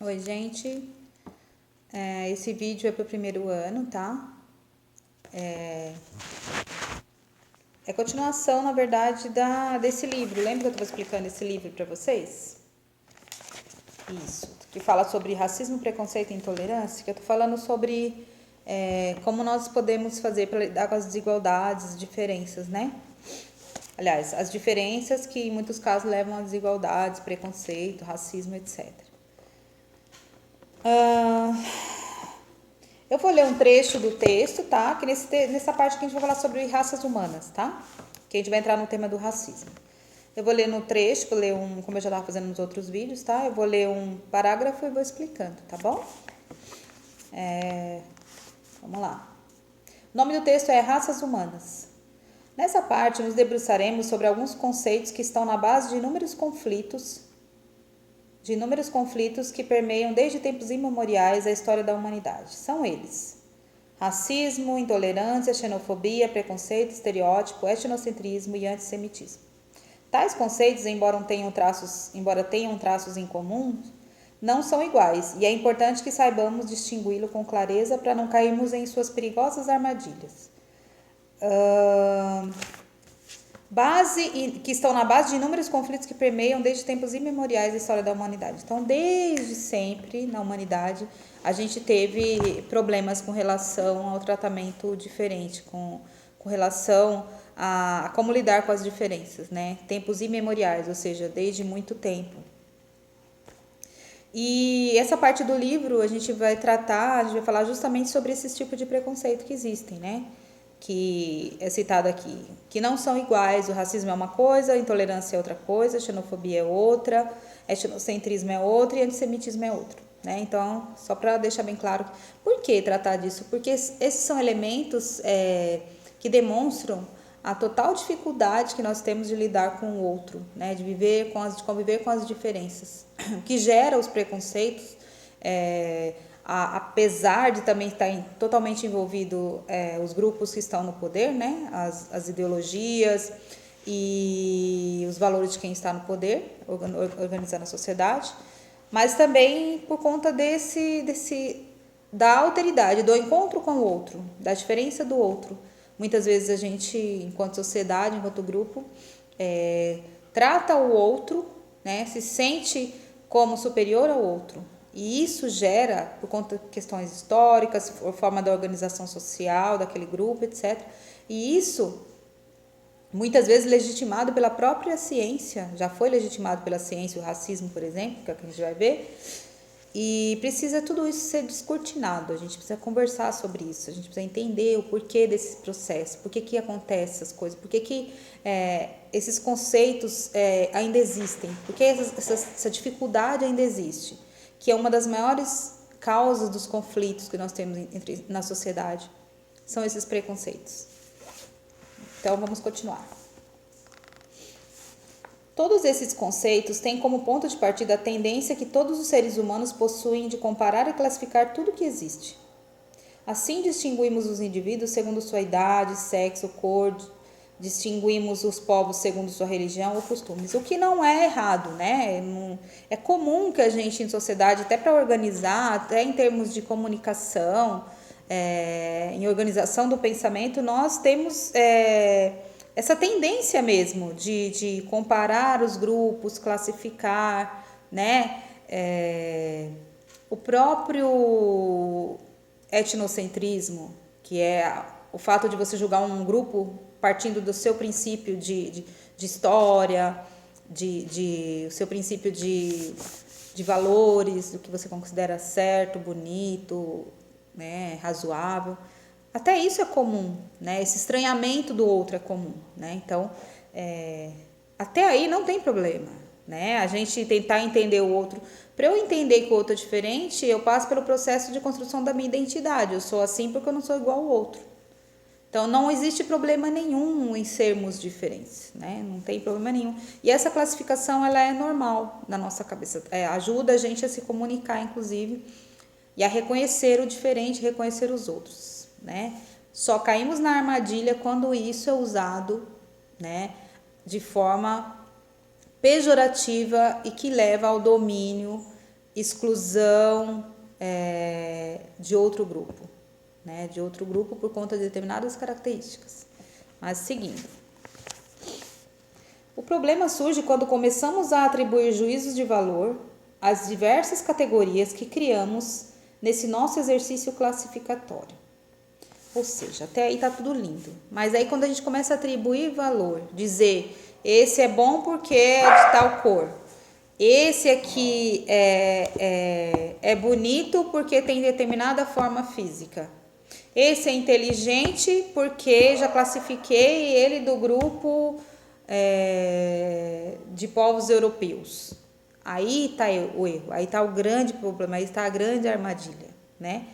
Oi, gente. Esse vídeo é para o primeiro ano, tá? É continuação, na verdade, desse livro. Lembra que eu estava explicando esse livro para vocês? Isso. Que fala sobre racismo, preconceito e intolerância. Que eu tô falando sobre como nós podemos fazer para lidar com as desigualdades, diferenças, né? Aliás, as diferenças que em muitos casos levam a desigualdades, preconceito, racismo, etc. Ah, Eu vou ler um trecho do texto, tá? Que nessa parte que a gente vai falar sobre raças humanas, tá? Que a gente vai entrar no tema do racismo. Eu vou ler no trecho, vou ler como eu já estava fazendo nos outros vídeos, tá? Eu vou ler um parágrafo e vou explicando, tá bom? Vamos lá. O nome do texto é Raças Humanas. Nessa parte, nos debruçaremos sobre alguns conceitos que estão na base de inúmeros conflitos que permeiam desde tempos imemoriais a história da humanidade. São eles: racismo, intolerância, xenofobia, preconceito, estereótipo, etnocentrismo e antissemitismo. Tais conceitos, embora tenham traços em comum, não são iguais, e é importante que saibamos distingui-lo com clareza para não cairmos em suas perigosas armadilhas. Que estão na base de inúmeros conflitos que permeiam desde tempos imemoriais a história da humanidade. Então, desde sempre na humanidade, a gente teve problemas com relação ao tratamento diferente, com relação a como lidar com as diferenças, né? Tempos imemoriais, ou seja, desde muito tempo. E essa parte do livro a gente vai falar justamente sobre esses tipos de preconceito que existem, né? Que é citado aqui, que não são iguais. O racismo é uma coisa, a intolerância é outra coisa, a xenofobia é outra, etnocentrismo é outra e antissemitismo é outro, né? Então, só para deixar bem claro, por que tratar disso? Porque esses são elementos que demonstram a total dificuldade que nós temos de lidar com o outro, né? De conviver com as diferenças, que gera os preconceitos, apesar de também estar totalmente envolvido os grupos que estão no poder, né? As ideologias e os valores de quem está no poder, organizando a sociedade, mas também por conta da alteridade, do encontro com o outro, da diferença do outro. Muitas vezes a gente, enquanto sociedade, enquanto grupo, trata o outro, né, se sente como superior ao outro. E isso gera, por conta de questões históricas, forma da organização social daquele grupo, etc. E isso, muitas vezes, legitimado pela própria ciência, já foi legitimado pela ciência, o racismo, por exemplo, que é o que a gente vai ver. E precisa tudo isso ser descortinado, a gente precisa conversar sobre isso, a gente precisa entender o porquê desse processo, por que acontece essas coisas, por que esses conceitos ainda existem, por que essa dificuldade ainda existe, que é uma das maiores causas dos conflitos que nós temos na sociedade, são esses preconceitos. Então, vamos continuar. Todos esses conceitos têm como ponto de partida a tendência que todos os seres humanos possuem de comparar e classificar tudo que existe. Assim, distinguimos os indivíduos segundo sua idade, sexo, cor, distinguimos os povos segundo sua religião ou costumes, o que não é errado, né? É comum que a gente, em sociedade, até para organizar, até em termos de comunicação, em organização do pensamento, nós temos essa tendência mesmo de comparar os grupos, classificar, né? O próprio etnocentrismo, que é o fato de você julgar um grupo partindo do seu princípio de história, o seu princípio de valores, do que você considera certo, bonito, né, razoável. Até isso é comum, né? Esse estranhamento do outro é comum, né? Então, até aí não tem problema, né? A gente tentar entender o outro. Para eu entender que o outro é diferente, eu passo pelo processo de construção da minha identidade. Eu sou assim porque eu não sou igual ao outro. Então, não existe problema nenhum em sermos diferentes, né? Não tem problema nenhum. E essa classificação, ela é normal na nossa cabeça. Ajuda a gente a se comunicar, inclusive, e a reconhecer o diferente, reconhecer os outros, né? Só caímos na armadilha quando isso é usado, né, de forma pejorativa e que leva ao domínio exclusão de outro grupo, né? De outro grupo por conta de determinadas características. Mas seguindo. O problema surge quando começamos a atribuir juízos de valor às diversas categorias que criamos nesse nosso exercício classificatório. Ou seja, até aí tá tudo lindo. Mas aí quando a gente começa a atribuir valor, dizer esse é bom porque é de tal cor, esse aqui é bonito porque tem determinada forma física, esse é inteligente porque já classifiquei ele do grupo de povos europeus. Aí está o erro, aí está o grande problema, aí está a grande armadilha, né?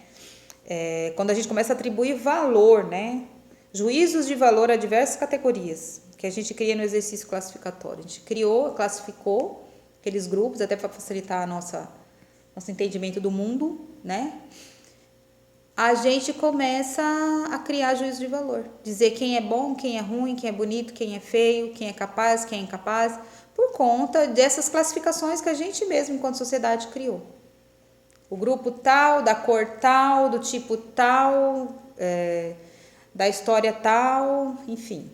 Quando a gente começa a atribuir valor, né? Juízos de valor a diversas categorias que a gente cria no exercício classificatório. A gente classificou aqueles grupos até para facilitar nosso entendimento do mundo, né? A gente começa a criar juízo de valor, dizer quem é bom, quem é ruim, quem é bonito, quem é feio, quem é capaz, quem é incapaz, por conta dessas classificações que a gente mesmo, enquanto sociedade, criou. O grupo tal, da cor tal, do tipo tal, da história tal, enfim.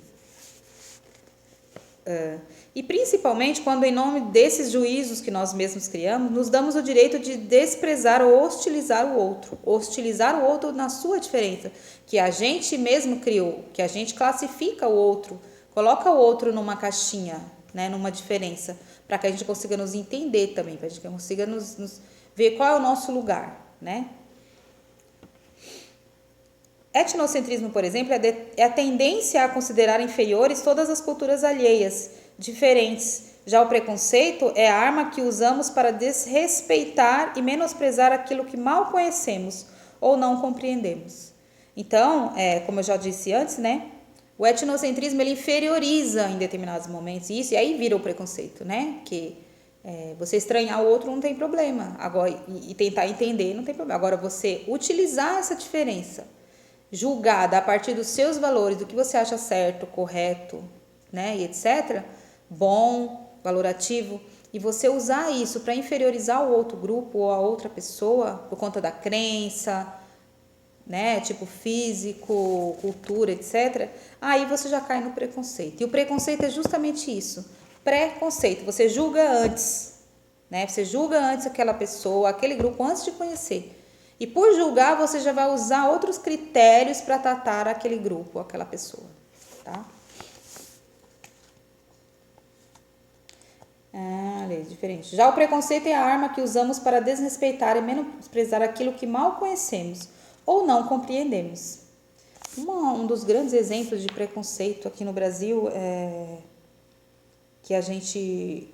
E principalmente quando, em nome desses juízos que nós mesmos criamos, nos damos o direito de desprezar ou hostilizar o outro na sua diferença, que a gente mesmo criou, que a gente classifica o outro, coloca o outro numa caixinha, né, numa diferença, para que a gente consiga nos entender também, para que a gente consiga nos ver qual é o nosso lugar, né? Etnocentrismo, por exemplo, é a tendência a considerar inferiores todas as culturas alheias, diferentes. Já o preconceito é a arma que usamos para desrespeitar e menosprezar aquilo que mal conhecemos ou não compreendemos. Então, como eu já disse antes, né? O etnocentrismo ele inferioriza em determinados momentos isso, e aí vira o preconceito, né? Que você estranhar o outro não tem problema, agora e tentar entender não tem problema. Agora você utilizar essa diferença julgada a partir dos seus valores, do que você acha certo, correto, né, e etc., bom, valorativo, e você usar isso para inferiorizar o outro grupo ou a outra pessoa por conta da crença, né, tipo físico, cultura, etc., aí você já cai no preconceito. E o preconceito é justamente isso, preconceito, você julga antes, né, você julga antes aquela pessoa, aquele grupo, antes de conhecer. E por julgar, você já vai usar outros critérios para tratar aquele grupo, aquela pessoa, tá? Diferente. Já o preconceito é a arma que usamos para desrespeitar e menosprezar aquilo que mal conhecemos ou não compreendemos. Um dos grandes exemplos de preconceito aqui no Brasil que a gente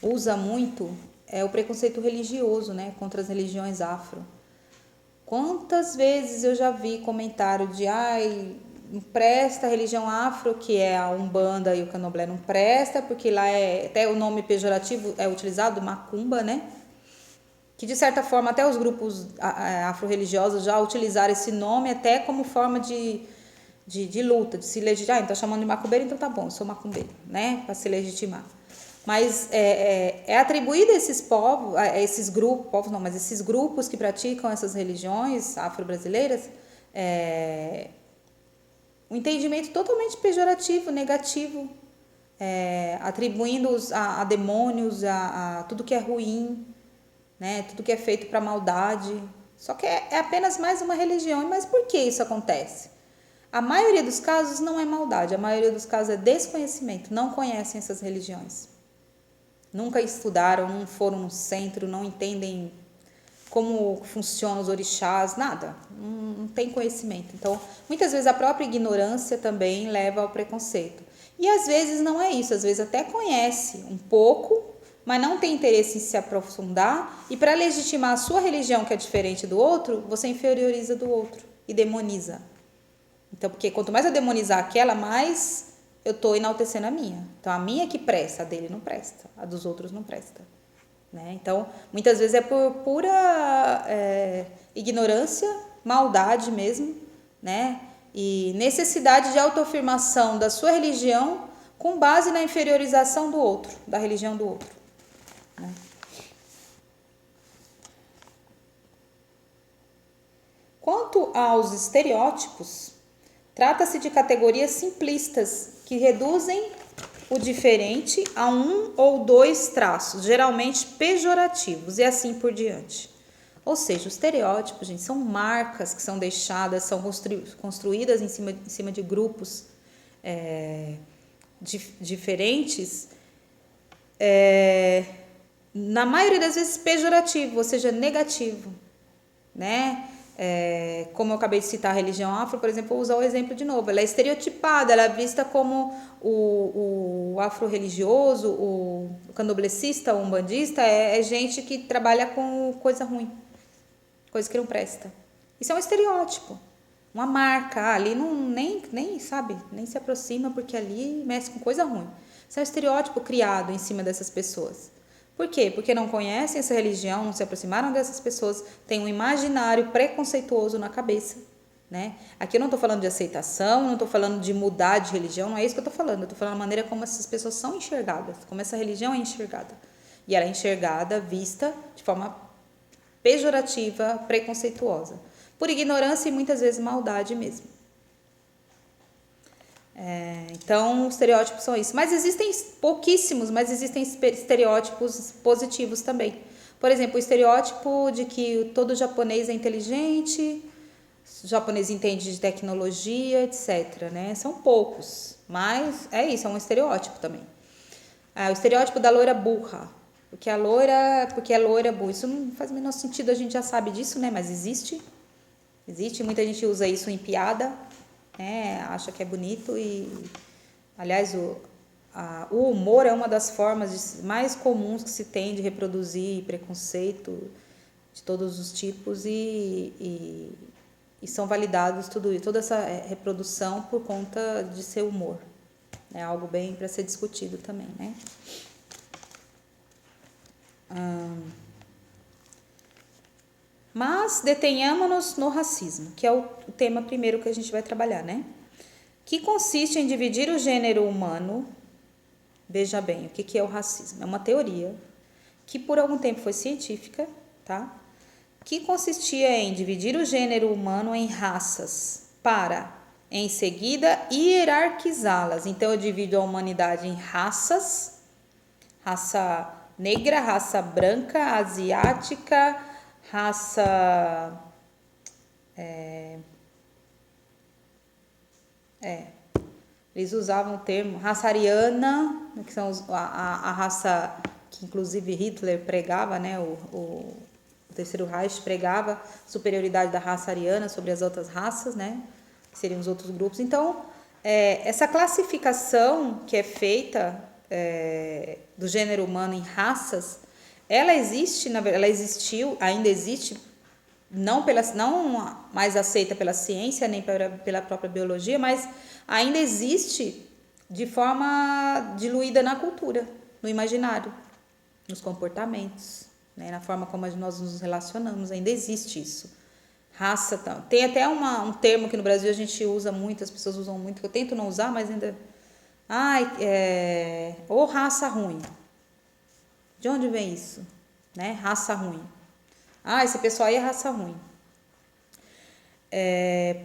usa muito é o preconceito religioso, né, contra as religiões afro. Quantas vezes eu já vi comentário de não presta a religião afro, que é a Umbanda e o Candomblé, não presta, porque lá até o nome pejorativo é utilizado, macumba, né? Que de certa forma até os grupos afro-religiosos já utilizaram esse nome até como forma de luta, de se legitimar. Então chamando de macumbeiro, então tá bom, eu sou macumbeiro, né? Para se legitimar. Mas é atribuído a esses povos, a esses grupos, mas esses grupos que praticam essas religiões afro-brasileiras, um entendimento totalmente pejorativo, negativo, atribuindo-os a demônios, a tudo que é ruim, né, tudo que é feito para maldade. Só que é apenas mais uma religião. Mas por que isso acontece? A maioria dos casos não é maldade, a maioria dos casos é desconhecimento, não conhecem essas religiões. Nunca estudaram, não foram no centro, não entendem como funcionam os orixás, nada, não tem conhecimento. Então, muitas vezes a própria ignorância também leva ao preconceito. E às vezes não é isso, às vezes até conhece um pouco, mas não tem interesse em se aprofundar, e para legitimar a sua religião, que é diferente do outro, você inferioriza do outro e demoniza. Então, porque quanto mais eu demonizar aquela, mais eu estou enaltecendo a minha. Então, a minha que presta, a dele não presta, a dos outros não presta. Né? Então, muitas vezes é por pura ignorância, maldade mesmo, né? E necessidade de autoafirmação da sua religião com base na inferiorização do outro, da religião do outro. né? Quanto aos estereótipos, trata-se de categorias simplistas que reduzem o diferente a um ou dois traços, geralmente pejorativos, e assim por diante. Ou seja, os estereótipos, gente, são marcas que são deixadas, são construídas em cima de grupos diferentes, na maioria das vezes pejorativo, ou seja, negativo, né? Como eu acabei de citar a religião afro, por exemplo, vou usar o exemplo de novo. Ela é estereotipada, ela é vista como o afro-religioso, o candomblessista, o umbandista, é gente que trabalha com coisa ruim, coisa que não presta. Isso é um estereótipo, uma marca. Ali não, nem sabe, nem se aproxima porque ali mexe com coisa ruim. Isso é um estereótipo criado em cima dessas pessoas. Por quê? Porque não conhecem essa religião, não se aproximaram dessas pessoas, têm um imaginário preconceituoso na cabeça, né? Aqui eu não estou falando de aceitação, não estou falando de mudar de religião, não é isso que eu estou falando. Eu estou falando da maneira como essas pessoas são enxergadas, como essa religião é enxergada. E ela é enxergada, vista de forma pejorativa, preconceituosa, por ignorância e muitas vezes maldade mesmo. Então, os estereótipos são isso. Mas existem pouquíssimos, mas existem estereótipos positivos também. Por exemplo, o estereótipo de que todo japonês é inteligente, o japonês entende de tecnologia, etc. Né? São poucos, mas é isso, é um estereótipo também. O estereótipo da loira burra. Porque é loira burra. Isso não faz o menor sentido, a gente já sabe disso, né? Mas existe. Existe, muita gente usa isso em piada, né? Acha que é bonito e, aliás, o humor é uma das formas mais comuns que se tem de reproduzir preconceito de todos os tipos e são validados toda essa reprodução por conta de seu humor. É algo bem para ser discutido também, né? Mas detenhamos-nos no racismo, que é o tema primeiro que a gente vai trabalhar, né? Que consiste em dividir o gênero humano. Veja bem, o que é o racismo? É uma teoria que por algum tempo foi científica, tá? Que consistia em dividir o gênero humano em raças para, em seguida, hierarquizá-las. Então, eu divido a humanidade em raças: raça negra, raça branca, asiática, raça eles usavam o termo raça ariana, que são a raça que inclusive Hitler pregava, né? O Terceiro Reich pregava superioridade da raça ariana sobre as outras raças, né? Que seriam os outros grupos. Então, essa classificação que é feita do gênero humano em raças, ela existe, ela existiu, ainda existe, não mais aceita pela ciência nem pela própria biologia, mas ainda existe de forma diluída na cultura, no imaginário, nos comportamentos, né, na forma como nós nos relacionamos, ainda existe isso. Raça, tem até um termo que no Brasil a gente usa muito, as pessoas usam muito, que eu tento não usar, mas ainda... ou raça ruim. De onde vem isso? Né? Raça ruim. Esse pessoal aí é raça ruim.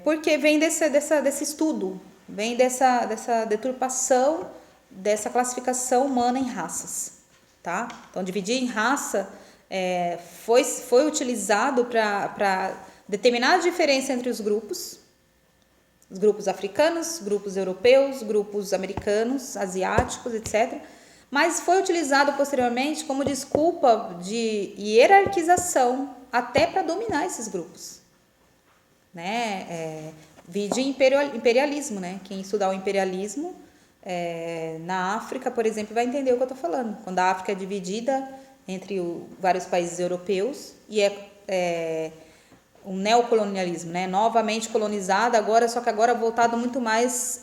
Porque vem desse estudo, vem dessa deturpação, dessa classificação humana em raças, tá? Então, dividir em raça foi utilizado para determinar a diferença entre os grupos africanos, grupos europeus, grupos americanos, asiáticos, etc., mas foi utilizado posteriormente como desculpa de hierarquização até para dominar esses grupos, né? Vide imperialismo, né? Quem estudar o imperialismo na África, por exemplo, vai entender o que eu estou falando. Quando a África é dividida entre vários países europeus e um neocolonialismo, né? Novamente colonizada agora, só que agora voltado muito mais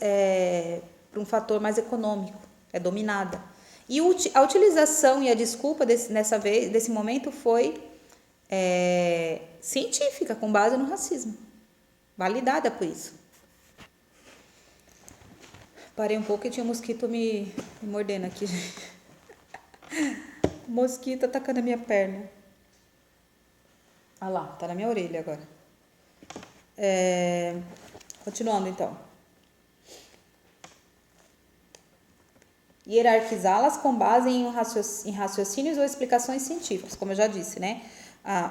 para um fator mais econômico, é dominada. E a utilização e a desculpa desse momento foi científica, com base no racismo, validada por isso. Parei um pouco e tinha um mosquito me mordendo aqui. Mosquito atacando a minha perna. Ah lá, tá na minha orelha agora. Continuando então. Hierarquizá-las com base em raciocínios ou explicações científicas, como eu já disse, né?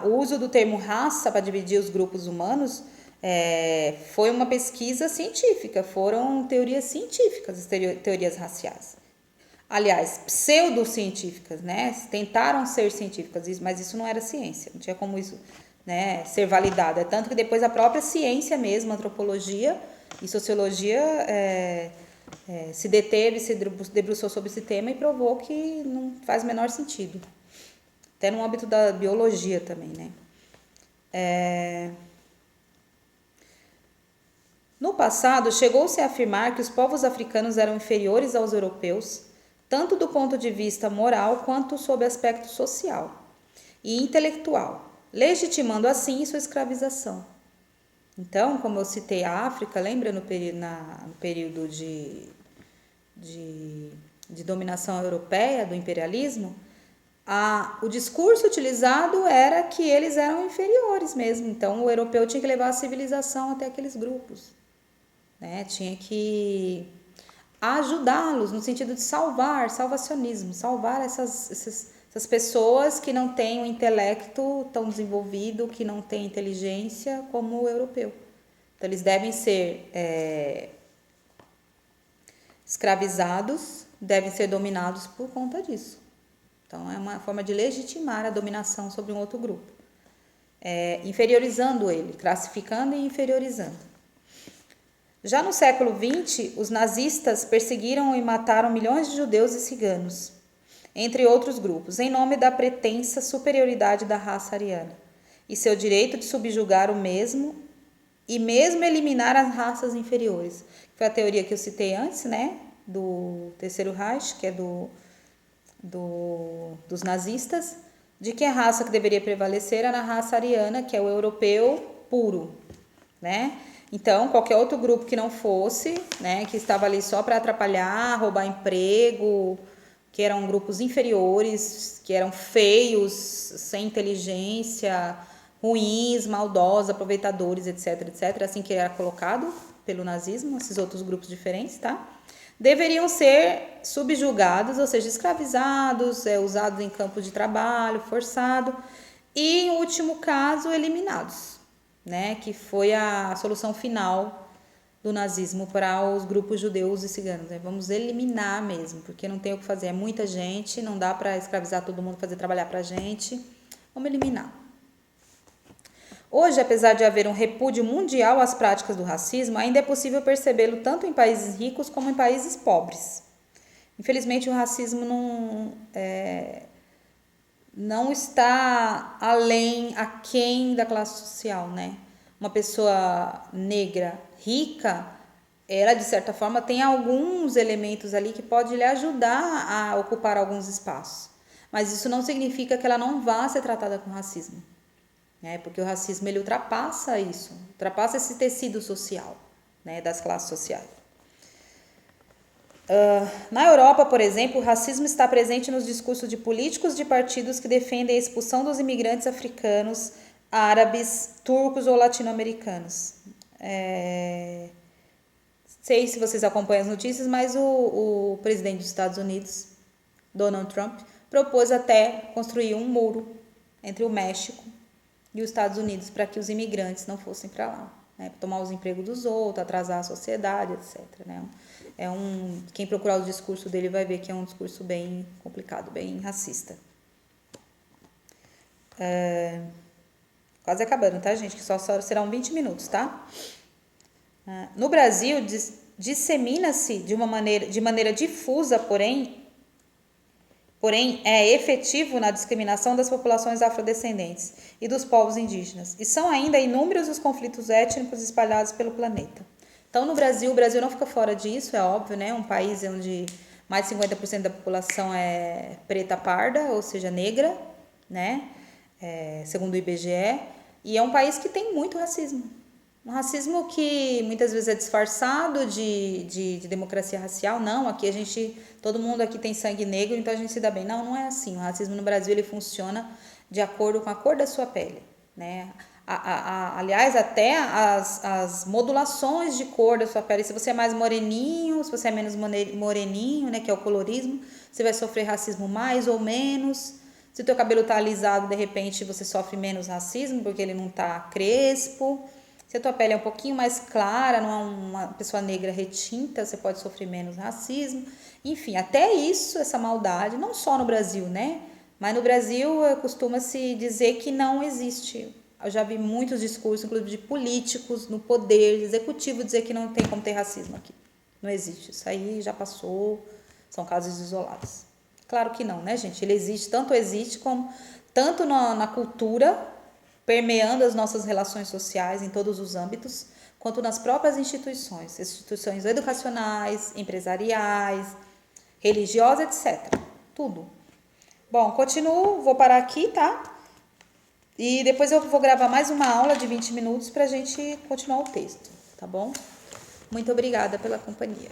O uso do termo raça para dividir os grupos humanos foi uma pesquisa científica, foram teorias científicas, as teorias raciais. Aliás, pseudocientíficas, né? Tentaram ser científicas, mas isso não era ciência, não tinha como isso, né, ser validado. É tanto que depois a própria ciência mesmo, antropologia e sociologia, se deteve, se debruçou sobre esse tema e provou que não faz o menor sentido. Até no âmbito da biologia também, né? No passado, chegou-se a afirmar que os povos africanos eram inferiores aos europeus, tanto do ponto de vista moral quanto sob aspecto social e intelectual, legitimando assim sua escravização. Então, como eu citei a África, lembra no período de dominação europeia, do imperialismo, o discurso utilizado era que eles eram inferiores mesmo. Então, o europeu tinha que levar a civilização até aqueles grupos, né? Tinha que ajudá-los no sentido de salvacionismo, salvar essas pessoas que não têm o intelecto tão desenvolvido, que não têm inteligência como o europeu. Então, eles devem ser escravizados, devem ser dominados por conta disso. Então, é uma forma de legitimar a dominação sobre um outro grupo, inferiorizando ele, classificando e inferiorizando. Já no século XX, os nazistas perseguiram e mataram milhões de judeus e ciganos, entre outros grupos, em nome da pretensa superioridade da raça ariana e seu direito de subjugar o mesmo e mesmo eliminar as raças inferiores. Foi a teoria que eu citei antes, né, do Terceiro Reich, que é dos nazistas, de que a raça que deveria prevalecer era a raça ariana, que é o europeu puro, né? Então, qualquer outro grupo que não fosse, né, que estava ali só para atrapalhar, roubar emprego, que eram grupos inferiores, que eram feios, sem inteligência, ruins, maldosos, aproveitadores, etc, etc, assim que era colocado pelo nazismo, esses outros grupos diferentes, tá? Deveriam ser subjugados, ou seja, escravizados, usados em campo de trabalho, forçado, e, em último caso, eliminados, né? Que foi a solução final do nazismo para os grupos judeus e ciganos, né? Vamos eliminar mesmo, porque não tem o que fazer, é muita gente, não dá para escravizar todo mundo, fazer trabalhar para a gente, vamos eliminar. Hoje, apesar de haver um repúdio mundial às práticas do racismo, ainda é possível percebê-lo tanto em países ricos como em países pobres. Infelizmente, o racismo não está aquém da classe social, né? Uma pessoa negra rica, ela de certa forma tem alguns elementos ali que pode lhe ajudar a ocupar alguns espaços. Mas isso não significa que ela não vá ser tratada com racismo, né? Porque o racismo ele ultrapassa isso, ultrapassa esse tecido social, né, das classes sociais. Na Europa, por exemplo, o racismo está presente nos discursos de políticos de partidos que defendem a expulsão dos imigrantes africanos, árabes, turcos ou latino-americanos. Sei se vocês acompanham as notícias, mas o presidente dos Estados Unidos, Donald Trump, propôs até construir um muro entre o México e os Estados Unidos para que os imigrantes não fossem para lá, né? Tomar os empregos dos outros, atrasar a sociedade, etc, né? Quem procurar o discurso dele vai ver que é um discurso bem complicado, bem racista. Quase acabando, tá, gente? Que só serão 20 minutos, tá? No Brasil, dissemina-se de maneira difusa, porém é efetivo na discriminação das populações afrodescendentes e dos povos indígenas. E são ainda inúmeros os conflitos étnicos espalhados pelo planeta. Então, o Brasil não fica fora disso, é óbvio, né? Um país onde mais de 50% da população é preta parda, ou seja, negra, né? Segundo o IBGE. E é um país que tem muito racismo, Um racismo que muitas vezes é disfarçado de democracia racial. Não, aqui todo mundo aqui tem sangue negro, então a gente se dá bem. Não, não é assim. O racismo no Brasil, ele funciona de acordo com a cor da sua pele, né? Aliás, até as modulações de cor da sua pele. Se você é mais moreninho, se você é menos moreninho, né, que é o colorismo, você vai sofrer racismo mais ou menos. Se o teu cabelo tá alisado, de repente você sofre menos racismo, porque ele não tá crespo. Se a tua pele é um pouquinho mais clara, não é uma pessoa negra retinta, você pode sofrer menos racismo. Enfim, até isso, essa maldade, não só no Brasil, né? Mas no Brasil costuma-se dizer que não existe. Eu já vi muitos discursos, inclusive de políticos no poder executivo, dizer que não tem como ter racismo aqui. Não existe. Isso aí já passou, são casos isolados. Claro que não, né, gente? Ele existe como tanto na cultura, permeando as nossas relações sociais em todos os âmbitos, quanto nas próprias instituições educacionais, empresariais, religiosas, etc. Tudo. Bom, continuo, vou parar aqui, tá? E depois eu vou gravar mais uma aula de 20 minutos para a gente continuar o texto, tá bom? Muito obrigada pela companhia.